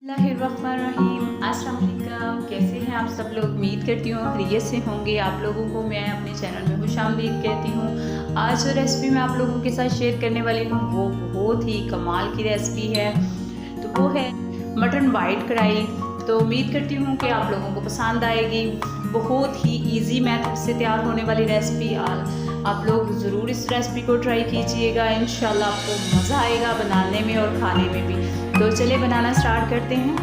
बिस्मिल्लाहिर्रहमानिर्रहीम। अस्सलाम वालेकुम। कैसे हैं आप सब लोग? उम्मीद करती हूँ खैरियत से होंगे। आप लोगों को मैं अपने चैनल में खुशामदीद कहती हूँ। आज जो रेसिपी मैं आप लोगों के साथ शेयर करने वाली हूँ वो बहुत ही कमाल की रेसिपी है। तो वो है मटन वाइट कढ़ाई। तो उम्मीद करती हूँ कि आप लोगों को पसंद आएगी। बहुत ही इजी मेथड से तैयार होने वाली रेसिपी। आप लोग ज़रूर इस रेसिपी को ट्राई कीजिएगा। इंशाल्लाह आपको मज़ा आएगा बनाने में और खाने में भी। तो चलिए बनाना स्टार्ट करते हैं।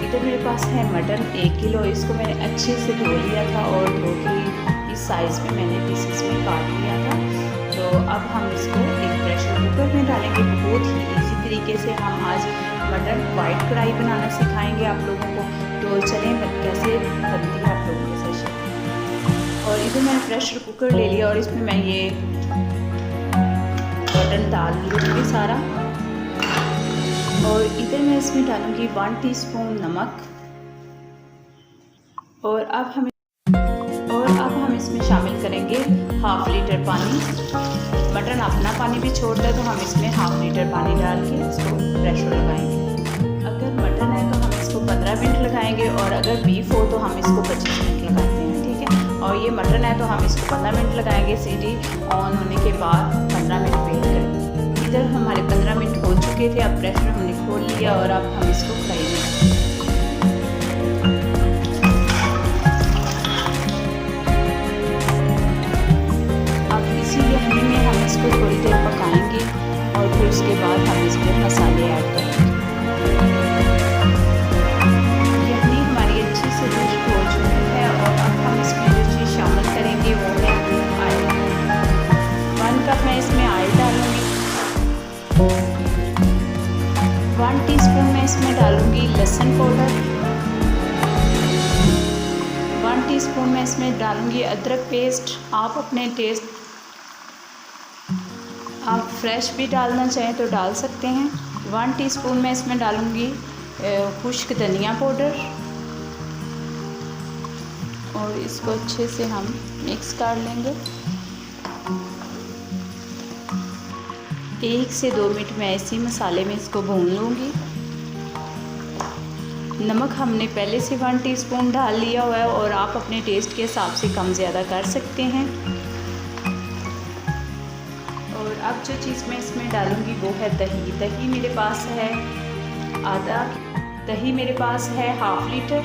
इधर मेरे पास है मटन 1 किलो। इसको मैंने अच्छे से धो लिया था और धो के इस साइज़ में मैंने पीसेस में काट लिया था। तो अब हम इसको एक प्रेशर कुकर में डालेंगे। बहुत ही इजी तरीके से हम आज मटन वाइट कढ़ाई बनाना सिखाएंगे आप लोगों को। तो चलें कैसे बनती है आप लोगों के साथ शेयर। और इधर मैंने प्रेशर कुकर ले लिया और इसमें मैं ये मटन डाल लूँगी सारा। और इधर मैं इसमें डालूँगी 1 टीस्पून नमक। और अब हम इसमें शामिल करेंगे 1/2 लीटर पानी। मटन अपना पानी भी छोड़ता है तो हम इसमें 1/2 लीटर पानी डाल के इसको प्रेशर लगाएंगे। अगर मटन है तो हम इसको 15 मिनट लगाएंगे और अगर बीफ हो तो हम इसको 25 मिनट लगाते हैं, ठीक है। और ये मटन है तो हम इसको 15 मिनट लगाएंगे। सीटी ऑन होने के बाद 15 मिनट वेट करेंगे। इधर हमारे 15 मिनट हो चुके थे। अब प्रेशर हमने खोल लिया और अब हम इसको फ्राई करेंगे। अब इसी यखनी में हम इसको थोड़ी देर पकाएंगे और फिर उसके बाद हम इसमें मसाले ऐड करेंगे। यखनी हमारी अच्छी से खुश्क हो चुकी है और अब हम इसमें जो चीज़ शामिल करेंगे वो है ऑयल। 1 कप मैं इसमें ऑयल डालूँगी। 1 टीस्पून मैं इसमें डालूँगी लहसुन पाउडर। 1 टीस्पून मैं इसमें डालूँगी अदरक पेस्ट। आप अपने टेस्ट आप फ्रेश भी डालना चाहें तो डाल सकते हैं। 1 टीस्पून मैं इसमें डालूँगी खुश्क धनिया पाउडर। और इसको अच्छे से हम मिक्स कर लेंगे। 1 से 2 मिनट मैं इसी मसाले में इसको भून लूँगी। नमक हमने पहले से 1 टीस्पून डाल लिया हुआ है और आप अपने टेस्ट के हिसाब से कम ज़्यादा कर सकते हैं। और अब जो चीज़ मैं इसमें डालूँगी वो है दही। दही मेरे पास है दही मेरे पास है 1/2 लीटर।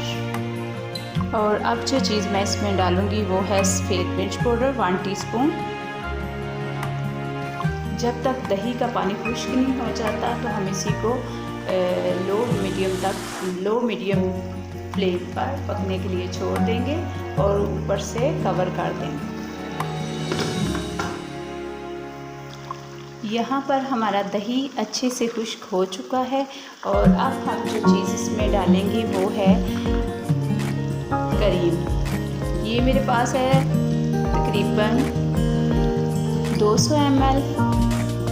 और अब जो चीज़ मैं इसमें डालूँगी वो है सफ़ेद मिर्च पाउडर 1 टीस्पून। जब तक दही का पानी खुश्क नहीं हो जाता तो हम इसी को लो मीडियम फ्लेम पर पकने के लिए छोड़ देंगे और ऊपर से कवर कर देंगे। यहाँ पर हमारा दही अच्छे से खुश्क हो चुका है। और अब हम जो चीज़ इसमें डालेंगे वो है करीम। ये मेरे पास है तकरीबन 200 ml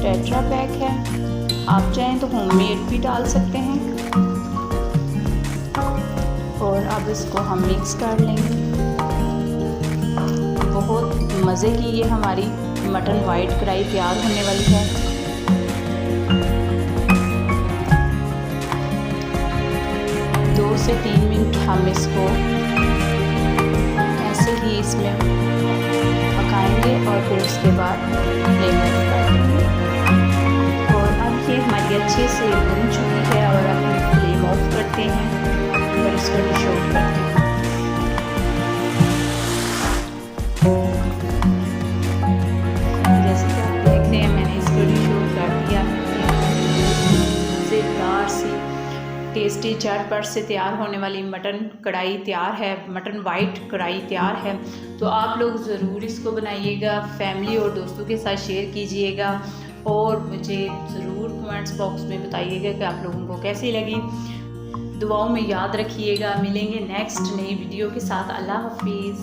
टेट्रा पैक है। आप चाहें तो होममेड भी डाल सकते हैं। और अब इसको हम मिक्स कर लेंगे। बहुत मज़े की ये हमारी मटन वाइट कढ़ाई तैयार होने वाली है। दो से 3 मिनट हम इसको ऐसे ही इसमें पकाएंगे और फिर उसके बाद फ्लेम बंद कर देंगे। और अब ये हमारी अच्छे से भुन चुकी है और अब हम फ्लेम ऑफ करते हैं और इसको डिश आउट करते हैं। जैसे कि आप देख रहे हैं मैंने इसको डिश आउट कर दिया। मज़ेदार सी टेस्टी झटपट से तैयार होने वाली मटन कढ़ाई तैयार है। मटन वाइट कढ़ाई तैयार है। तो आप लोग ज़रूर इसको बनाइएगा, फैमिली और दोस्तों के साथ शेयर कीजिएगा और मुझे ज़रूर कमेंट्स बॉक्स में बताइएगा कि आप लोगों को कैसी लगी। दुआओं में याद रखिएगा। मिलेंगे नेक्स्ट नई वीडियो के साथ। अल्लाह हाफिज़।